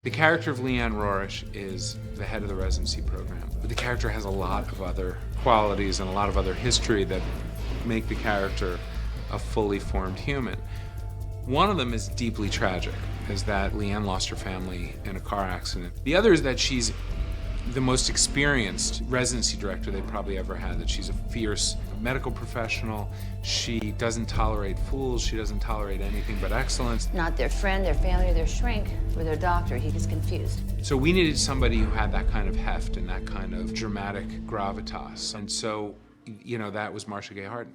The character of Leanne Rorish is the head of the residency program, but the character has a lot of other qualities and a lot of other history that make the character a fully formed human. One of them is deeply tragic, is that Leanne lost her family in a car accident. The other is that she's the most experienced residency director they probably ever had, that she's a fierce medical professional. She doesn't tolerate fools. She doesn't tolerate anything but excellence. Not their friend, their family, or their shrink, or their doctor. He gets confused. So we needed somebody who had that kind of heft and that kind of dramatic gravitas. And so, you know, that was Marcia Gay Harden.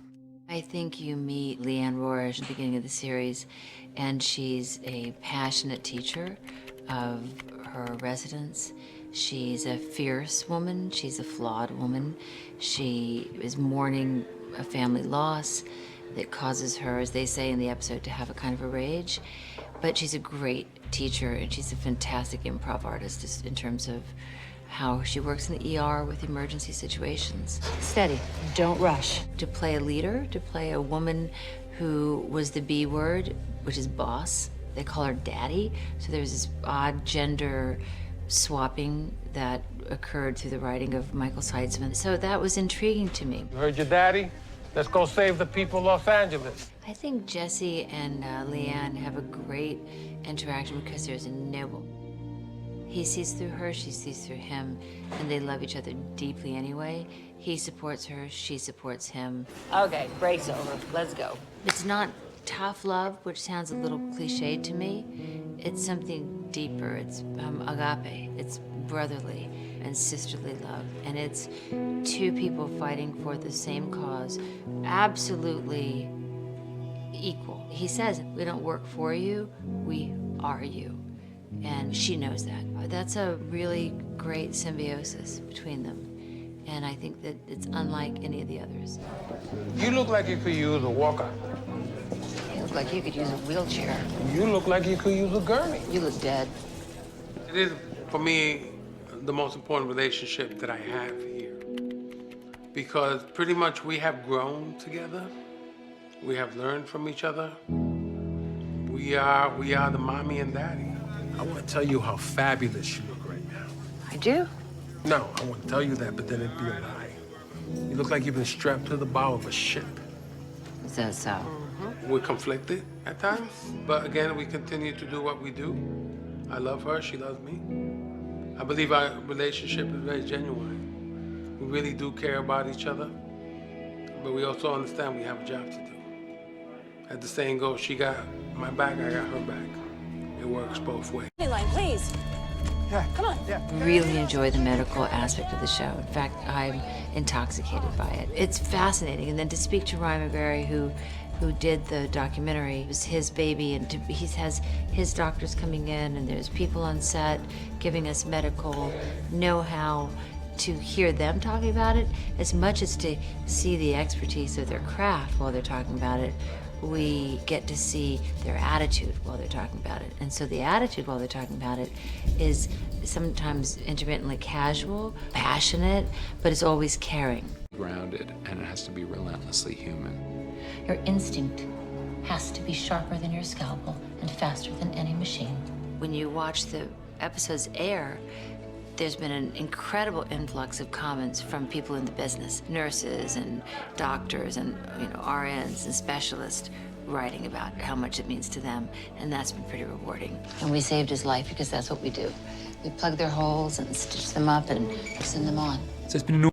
I think you meet Leanne Rorish at the beginning of the series, and she's a passionate teacher of her residents. She's a fierce woman. She's a flawed woman. She is mourning a family loss that causes her, as they say in the episode, to have a kind of a rage. But she's a great teacher, and she's a fantastic improv artist just in terms of how she works in the ER with emergency situations. Steady, don't rush. To play a leader, to play a woman who was the B word, which is boss. They call her daddy. So there's this odd gender swapping that occurred through the writing of Michael Seitzman. So that was intriguing to me. You heard your daddy? Let's go save the people of Los Angeles. I think Jesse and Leanne have a great interaction because there's a noble. He sees through her, she sees through him, and they love each other deeply anyway. He supports her, she supports him. Okay, break's over. Let's go. It's not tough love, which sounds a little cliched to me. It's something deeper. It's agape. It's brotherly and sisterly love. And it's two people fighting for the same cause, absolutely equal. He says, we don't work for you, we are you. And she knows that. That's a really great symbiosis between them. And I think that it's unlike any of the others. You look like you could use a walker. You look like you could use a wheelchair. You look like you could use a gurney. You look dead. It is, for me, the most important relationship that I have here. Because pretty much we have grown together. We have learned from each other. We are the mommy and daddy. I want to tell you how fabulous you look right now. I do? No, I want to tell you that, but then it'd be a lie. You look like you've been strapped to the bow of a ship. Is that so? We're conflicted at times, but again, we continue to do what we do. I love her, she loves me. I believe our relationship is very genuine. We really do care about each other, but we also understand we have a job to do. As the saying goes, she got my back, I got her back. It works both ways. Line, please. Yeah, Come on. Yeah. Really enjoy the medical aspect of the show. In fact, I'm intoxicated by it. It's fascinating. And then to speak to Ryan McGarry, who did the documentary, it was his baby, and he has his doctors coming in, and there's people on set giving us medical know-how. To hear them talking about it, as much as to see the expertise of their craft while they're talking about it, we get to see their attitude while they're talking about it. And so the attitude while they're talking about it is sometimes intermittently casual, passionate, but it's always caring. Grounded, and it has to be relentlessly human. Your instinct has to be sharper than your scalpel and faster than any machine. When you watch the episodes air, there's been an incredible influx of comments from people in the business, nurses and doctors and RNs and specialists writing about how much it means to them, and that's been pretty rewarding. And we saved his life because that's what we do. We plug their holes and stitch them up and send them on. So it's been an